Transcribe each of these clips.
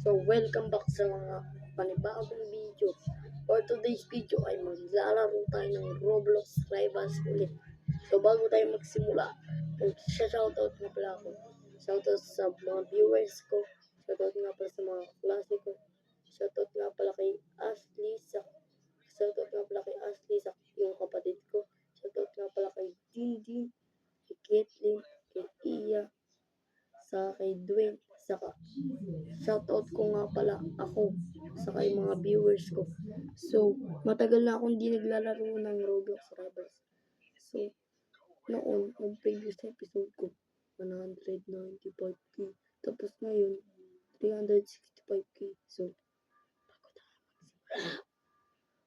So, welcome back sa mga panibagong video. For today's video ay maglalaro tayo ng Roblox Rivals ulit. So, bago tayo magsimula, shoutout nga pala ako. Shoutout sa mga viewers ko. Shoutout nga pala sa mga klase ko. Shoutout nga pala kay Ashley sa yung kapatid ko. Shoutout nga pala kay Dindi, kay Caitlyn, kay Iya, kay Dwayne, shoutout ko nga pala ako sa kay mga viewers ko. So, matagal na akong hindi naglalaro ng Roblox Rivals. So, noon, yung previous episode ko, 195k. Tapos ngayon, 365k. So,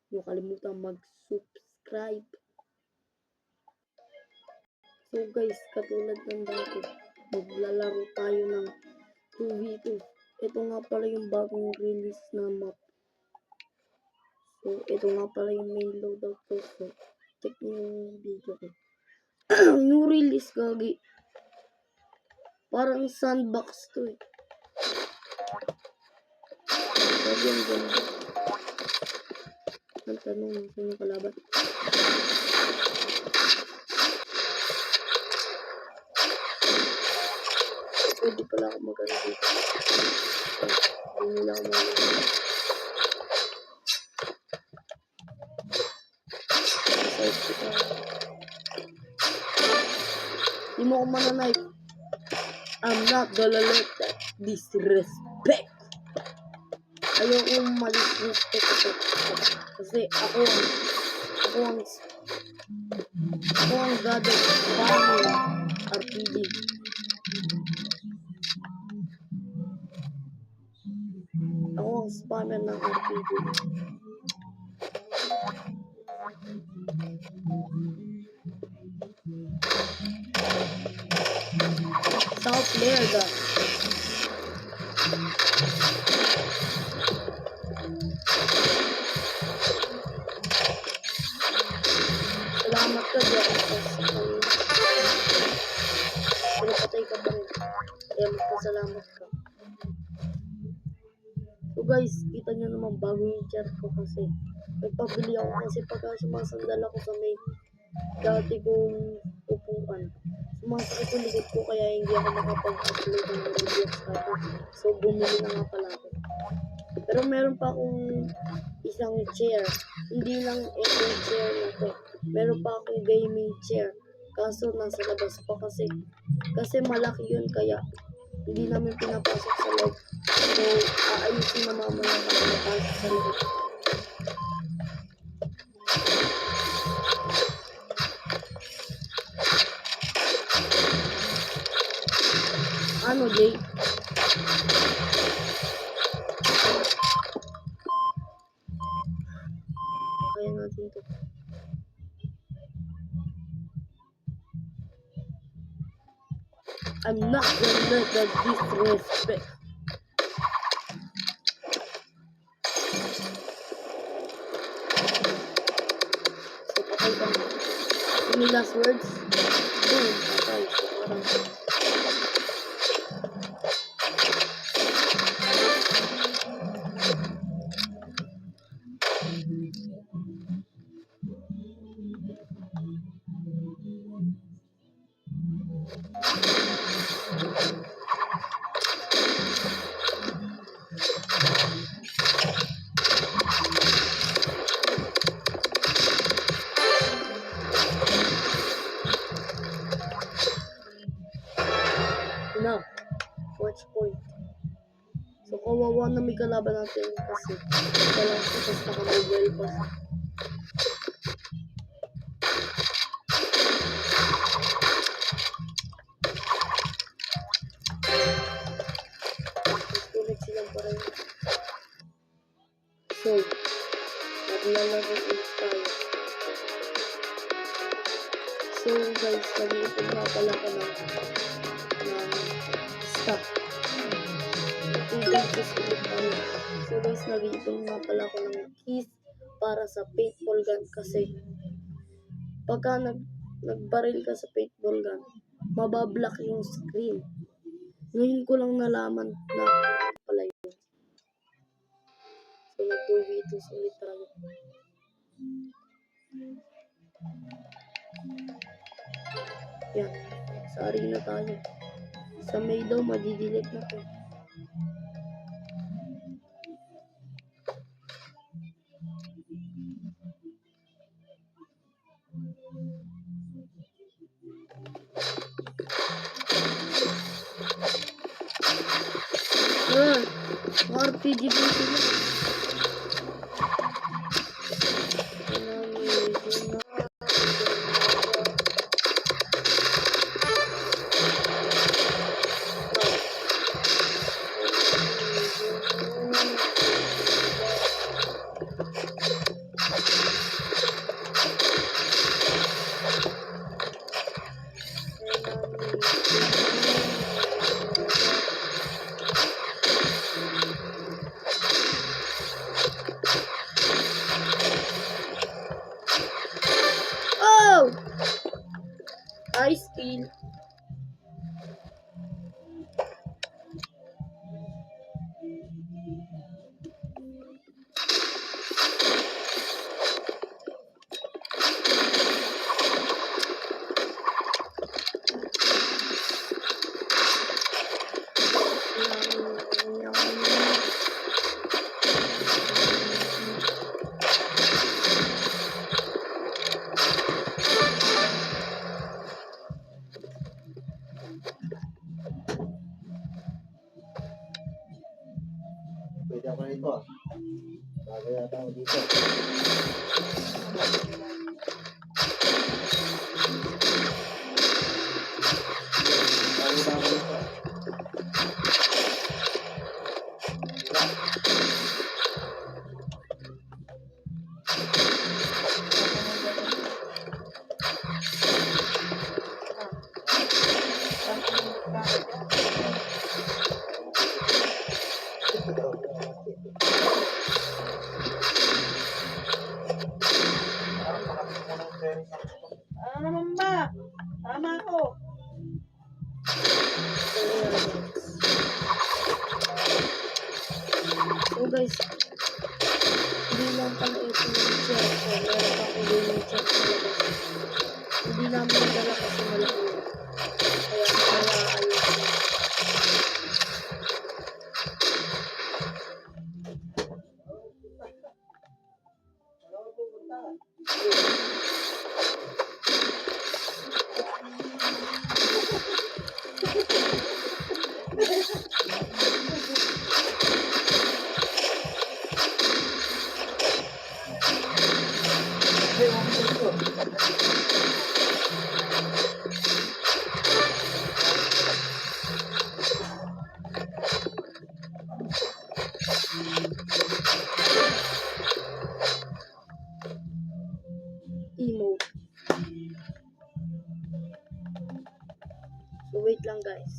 huwag kalimutan mag-subscribe. So guys, katulad ng dati, maglalaro tayo ng 2v2. Ito nga pala yung bagong release na map. So, ito nga pala yung main loadout ko. So, check nyo yung video ko. New release, gagi. Parang sandbox to eh. Gagi ang ganda. Ang tanong, saan yung kalaban? Pwede pala ako mag-ano dito. Hindi nila ako mag-ano. Hindi mo ako mananipe. I'm not gonna let that disrespect. Ayokong ma-disrespect ako. Kasi ako ang god of farming RPG. Ako ang spammer ng RPG. South player ka. Salamat ka dyan. Pinapatay ka ba rin? Kaya magpasalamat ka. So guys, kita nyo naman bago yung chair ko kasi nagpabili ako kasi pagka sumasandal ako sa may dati kong upuan. Sumasakit yung likod ko kaya hindi ako makapag-upload ng Roblox ako. So bumili na nga pala ako. Pero meron pa akong isang chair. Hindi lang itong chair na to. Meron pa akong gaming chair. Kaso nasa labas pa kasi malaki yun kaya hindi namin pinapasok sa loob. So, aayusin na mamaya na pinapasok sa loob. Ano, Jay? Kaya natin to. I'm not gonna let that disrespect. So, patay ka na. Any last words? Boom, patay. So, parang na. Watch point. So, kawawa na may kalaban natin kasi walang tapos naka-mobile pa. Tulad silang pareho. So, naglalaro ulit tayo. So, guys, nag-iipon nga pala ko ng stock. So guys, nag-iipon nga pala ko ng keys para sa paintball gun kasi pagka nagbaril ka sa paintball gun, mabablock yung screen. Ngayon ko lang nalaman na pala yun. So, nag-2v2 ulit tayo. Yan. Sa arena tayo. Sa May daw, madidelete na to. RPG din sila. Oh! Ice kill. Pwede ako rito. Bago yata ako dito. Bago ba ako dito? Ano naman ba? Tama ako. So guys, hindi lang pala ito yung chair ko. Meron pa ako din yung chair ko. Hindi namin nadala kasi malaki yun. Kaya ayun. Emote. So wait lang guys.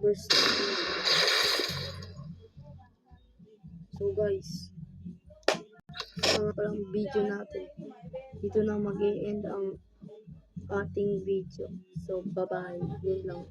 First. So guys, ito na palang video natin. Dito na mag-e-end ang ating video. So bye bye. Yun lang.